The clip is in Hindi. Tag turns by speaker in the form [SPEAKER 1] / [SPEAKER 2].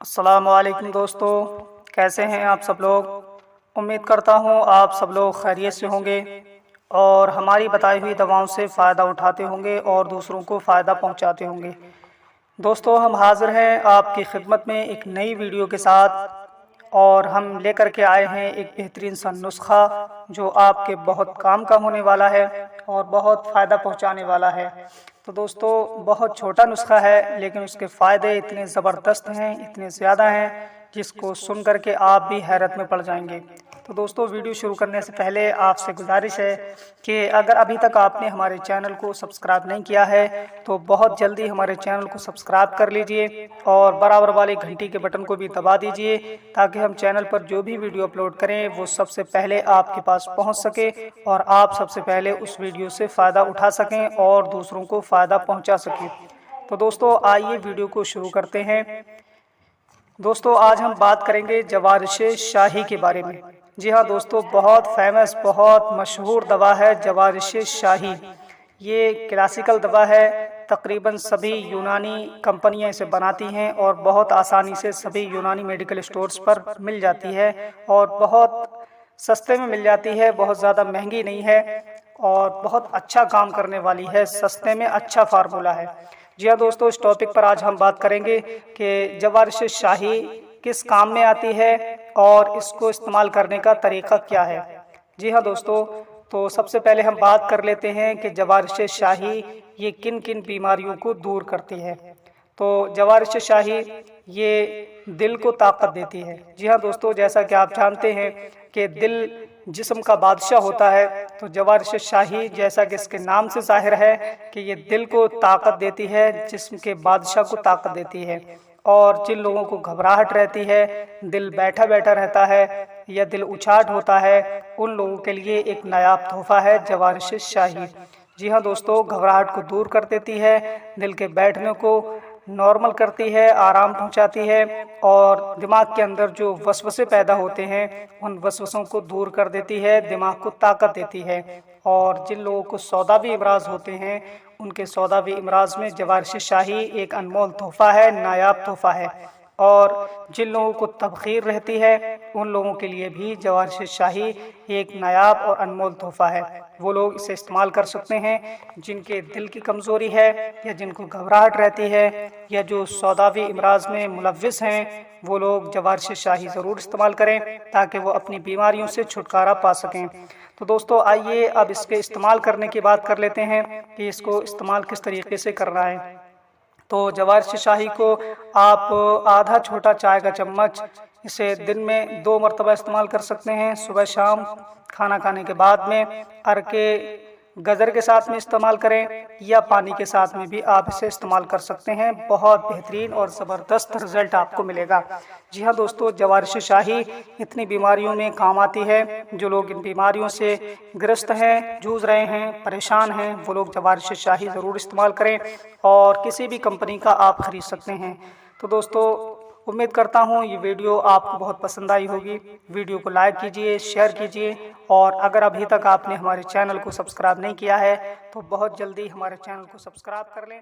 [SPEAKER 1] अस्सलामुअलैकुम दोस्तों, कैसे हैं आप सब लोग। उम्मीद करता हूं आप सब लोग खैरियत से होंगे और हमारी बताई हुई दवाओं से फ़ायदा उठाते होंगे और दूसरों को फ़ायदा पहुंचाते होंगे। दोस्तों, हम हाज़िर हैं आपकी खिदमत में एक नई वीडियो के साथ और हम लेकर के आए हैं एक बेहतरीन सा नुस्खा जो आपके बहुत काम का होने वाला है और बहुत फ़ायदा पहुंचाने वाला है। तो दोस्तों, बहुत छोटा नुस्खा है लेकिन उसके फ़ायदे इतने ज़बरदस्त हैं, इतने ज़्यादा हैं जिसको सुन कर के आप भी हैरत में पड़ जाएंगे। तो दोस्तों, वीडियो शुरू करने से पहले आपसे गुजारिश है कि अगर अभी तक आपने हमारे चैनल को सब्सक्राइब नहीं किया है तो बहुत जल्दी हमारे चैनल को सब्सक्राइब कर लीजिए और बराबर वाली घंटी के बटन को भी दबा दीजिए ताकि हम चैनल पर जो भी वीडियो अपलोड करें वो सबसे पहले आपके पास पहुंच सके और आप सबसे पहले उस वीडियो से फ़ायदा उठा सकें और दूसरों को फ़ायदा पहुंचा सकें। तो दोस्तों, आइए वीडियो को शुरू करते हैं। दोस्तों, आज हम बात करेंगे जवारिश शाही के बारे में। जी हाँ दोस्तों, बहुत फेमस, बहुत मशहूर दवा है जवारिश शाही। ये क्लासिकल दवा है, तकरीबन सभी यूनानी कंपनियां इसे बनाती हैं और बहुत आसानी से सभी यूनानी मेडिकल स्टोर्स पर मिल जाती है और बहुत सस्ते में मिल जाती है, बहुत ज़्यादा महंगी नहीं है और बहुत अच्छा काम करने वाली है, सस्ते में अच्छा फार्मूला है। जी हाँ दोस्तों, इस टॉपिक पर आज हम बात करेंगे कि जवारिश शाही किस काम में आती है और इसको इस्तेमाल करने का तरीका क्या है। जी हाँ दोस्तों, तो सबसे पहले हम बात कर लेते हैं कि जवारिश शाही ये किन किन बीमारियों को दूर करती है। तो जवारिश शाही ये दिल को ताकत देती है। जी हाँ दोस्तों, जैसा कि आप जानते हैं कि दिल जिस्म का बादशाह होता है, तो जवारिश शाही जैसा कि इसके नाम से जाहिर है कि ये दिल को ताकत देती है, जिस्म के बादशाह को ताकत देती है। और जिन लोगों को घबराहट रहती है, दिल बैठा बैठा रहता है या दिल उछाट होता है, उन लोगों के लिए एक नायाब तोहफा है जवारिश शाही। जी हाँ दोस्तों, घबराहट को दूर कर देती है, दिल के बैठने को नॉर्मल करती है, आराम पहुंचाती है और दिमाग के अंदर जो वसवसे पैदा होते हैं उन वसवसों को दूर कर देती है, दिमाग को ताकत देती है। और जिन लोगों को सौदावी इमराज होते हैं उनके सौदावी इमराज में जवारिश शाही एक अनमोल तोहफा है, नायाब तोहफा है। और जिन लोगों को तबखीर रहती है उन लोगों के लिए भी जवारिश शाही एक नायाब और अनमोल तोहफा है। वो लोग इसे इस्तेमाल कर सकते हैं जिनके दिल की कमज़ोरी है या जिनको घबराहट रहती है या जो सौदावी इमराज में मुलव्विस हैं, वो लोग जवारिश शाही ज़रूर इस्तेमाल करें ताकि वो अपनी बीमारियों से छुटकारा पा सकें। तो दोस्तों, आइए अब इसके इस्तेमाल करने की बात कर लेते हैं कि इसको इस्तेमाल किस तरीके से करना है। तो जवारिश शाही को आप आधा छोटा चाय का चम्मच इसे दिन में 2 मरतबा इस्तेमाल कर सकते हैं, सुबह शाम खाना खाने के बाद में, अर्के गजर के साथ में इस्तेमाल करें या पानी के साथ में भी आप इसे इस्तेमाल कर सकते हैं। बहुत बेहतरीन और ज़बरदस्त रिज़ल्ट आपको मिलेगा। जी हाँ दोस्तों, जवारिश शाही इतनी बीमारियों में काम आती है। जो लोग इन बीमारियों से ग्रस्त हैं, जूझ रहे हैं, परेशान हैं, वो लोग जवारिश शाही ज़रूर इस्तेमाल करें और किसी भी कंपनी का आप ख़रीद सकते हैं। तो दोस्तों, उम्मीद करता हूँ ये वीडियो आपको बहुत पसंद आई होगी। वीडियो को लाइक कीजिए, शेयर कीजिए और अगर अभी तक आपने हमारे चैनल को सब्सक्राइब नहीं किया है तो बहुत जल्दी हमारे चैनल को सब्सक्राइब कर लें।